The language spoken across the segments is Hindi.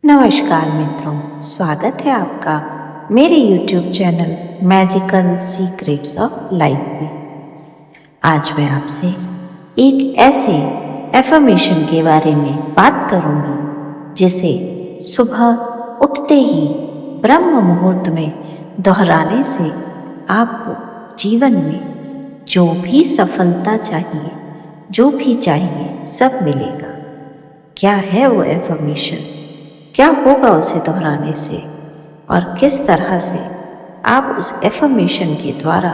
नमस्कार मित्रों, स्वागत है आपका मेरे YouTube channel magical secrets of life में। आज मैं आपसे एक ऐसे एफर्मेशन के बारे में बात करूंगी जिसे सुबह उठते ही ब्रह्म मुहूर्त में दोहराने से आपको जीवन में जो भी सफलता चाहिए, जो भी चाहिए, सब मिलेगा। क्या है वो एफर्मेशन? क्या होगा उसे दोहराने से और किस तरह से आप उस एफर्मेशन के द्वारा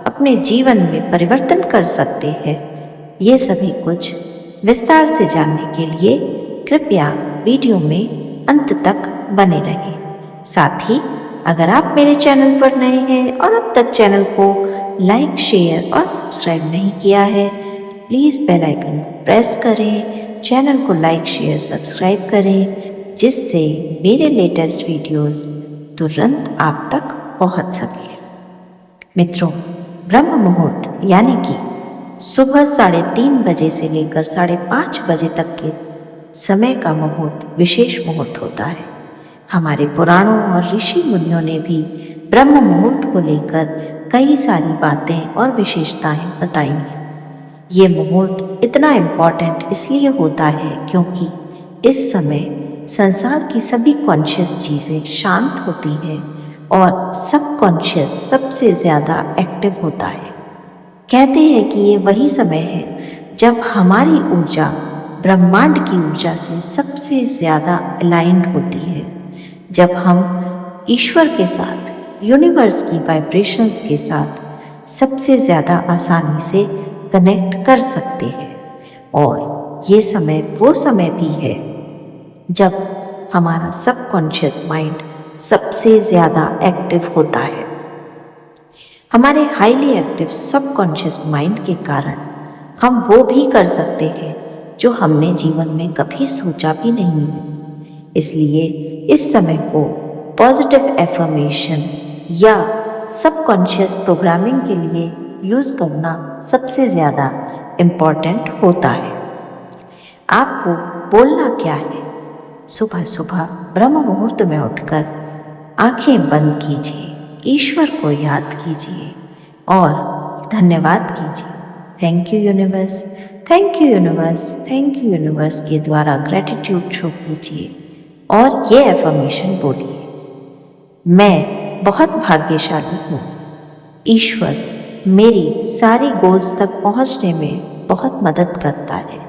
अपने जीवन में परिवर्तन कर सकते हैं, ये सभी कुछ विस्तार से जानने के लिए कृपया वीडियो में अंत तक बने रहें। साथ ही अगर आप मेरे चैनल पर नए हैं और अब तक चैनल को लाइक, शेयर और सब्सक्राइब नहीं किया है, प्लीज़ बेल आइकन को प्रेस करें, चैनल को लाइक, शेयर, सब्सक्राइब करें, जिससे मेरे लेटेस्ट वीडियोस तुरंत आप तक पहुंच सके। मित्रों, ब्रह्म मुहूर्त यानी कि सुबह 3:30 बजे से लेकर 5:30 बजे तक के समय का मुहूर्त विशेष मुहूर्त होता है। हमारे पुराणों और ऋषि मुनियों ने भी ब्रह्म मुहूर्त को लेकर कई सारी बातें और विशेषताएं बताई हैं। ये मुहूर्त इतना इम्पॉर्टेंट इसलिए होता है क्योंकि इस समय संसार की सभी कॉन्शियस चीज़ें शांत होती हैं और सबकॉन्शियस सबसे ज़्यादा एक्टिव होता है। कहते हैं कि ये वही समय है जब हमारी ऊर्जा ब्रह्मांड की ऊर्जा से सबसे ज़्यादा अलाइंड होती है, जब हम ईश्वर के साथ, यूनिवर्स की वाइब्रेशंस के साथ सबसे ज़्यादा आसानी से कनेक्ट कर सकते हैं। और ये समय वो समय भी है जब हमारा सबकॉन्शियस माइंड सबसे ज़्यादा एक्टिव होता है। हमारे हाईली एक्टिव सबकॉन्शियस माइंड के कारण हम वो भी कर सकते हैं जो हमने जीवन में कभी सोचा भी नहीं है। इसलिए इस समय को पॉजिटिव एफर्मेशन या सबकॉन्शियस प्रोग्रामिंग के लिए यूज़ करना सबसे ज़्यादा इम्पॉर्टेंट होता है। आपको बोलना क्या है? सुबह सुबह ब्रह्म मुहूर्त में उठकर आंखें बंद कीजिए, ईश्वर को याद कीजिए और धन्यवाद कीजिए। Thank you universe, thank you universe, thank you universe के द्वारा ग्रेटिट्यूड शो कीजिए और ये एफर्मेशन बोलिए, मैं बहुत भाग्यशाली हूँ। ईश्वर मेरी सारी गोल्स तक पहुँचने में बहुत मदद करता है।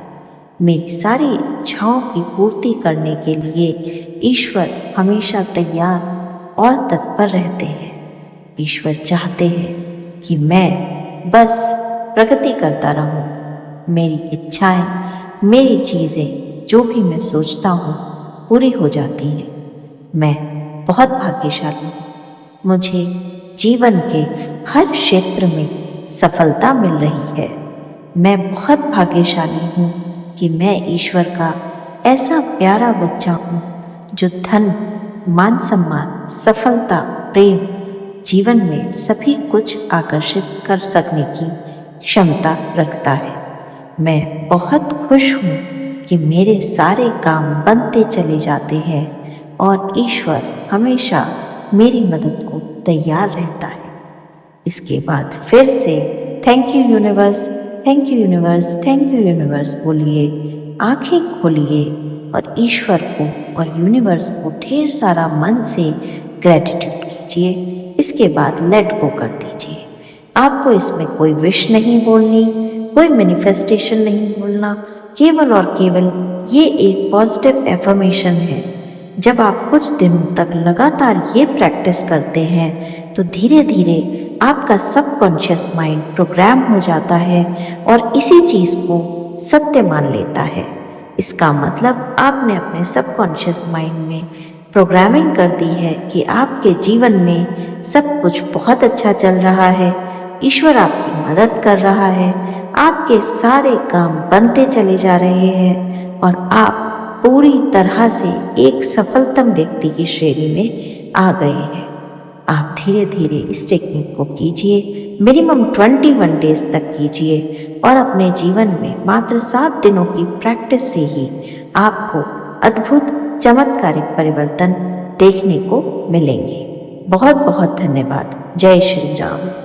मेरी सारी इच्छाओं की पूर्ति करने के लिए ईश्वर हमेशा तैयार और तत्पर रहते हैं। ईश्वर चाहते हैं कि मैं बस प्रगति करता रहूं। मेरी इच्छाएं, मेरी चीज़ें, जो भी मैं सोचता हूँ पूरी हो जाती हैं। मैं बहुत भाग्यशाली हूँ। मुझे जीवन के हर क्षेत्र में सफलता मिल रही है। मैं बहुत भाग्यशाली हूँ कि मैं ईश्वर का ऐसा प्यारा बच्चा हूँ जो धन, मान सम्मान, सफलता, प्रेम, जीवन में सभी कुछ आकर्षित कर सकने की क्षमता रखता है। मैं बहुत खुश हूँ कि मेरे सारे काम बनते चले जाते हैं और ईश्वर हमेशा मेरी मदद को तैयार रहता है। इसके बाद फिर से thank you universe, thank you universe, thank you universe बोलिए, आंखें खोलिए और ईश्वर को और यूनिवर्स को ढेर सारा मन से ग्रेटिट्यूड कीजिए। इसके बाद लेट गो कर दीजिए। आपको इसमें कोई विश नहीं बोलनी, कोई मैनिफेस्टेशन नहीं बोलना, केवल और केवल ये एक पॉजिटिव एफर्मेशन है। जब आप कुछ दिनों तक लगातार ये प्रैक्टिस करते हैं तो धीरे धीरे आपका सबकॉन्शियस माइंड प्रोग्राम हो जाता है और इसी चीज़ को सत्य मान लेता है। इसका मतलब आपने अपने सबकॉन्शियस माइंड में प्रोग्रामिंग कर दी है कि आपके जीवन में सब कुछ बहुत अच्छा चल रहा है, ईश्वर आपकी मदद कर रहा है, आपके सारे काम बनते चले जा रहे हैं और आप पूरी तरह से एक सफलतम व्यक्ति की श्रेणी में आ गए हैं। आप धीरे धीरे इस टेक्निक को कीजिए, मिनिमम 21 डेज तक कीजिए और अपने जीवन में मात्र 7 दिनों की प्रैक्टिस से ही आपको अद्भुत चमत्कारिक परिवर्तन देखने को मिलेंगे। बहुत बहुत धन्यवाद। जय श्री राम।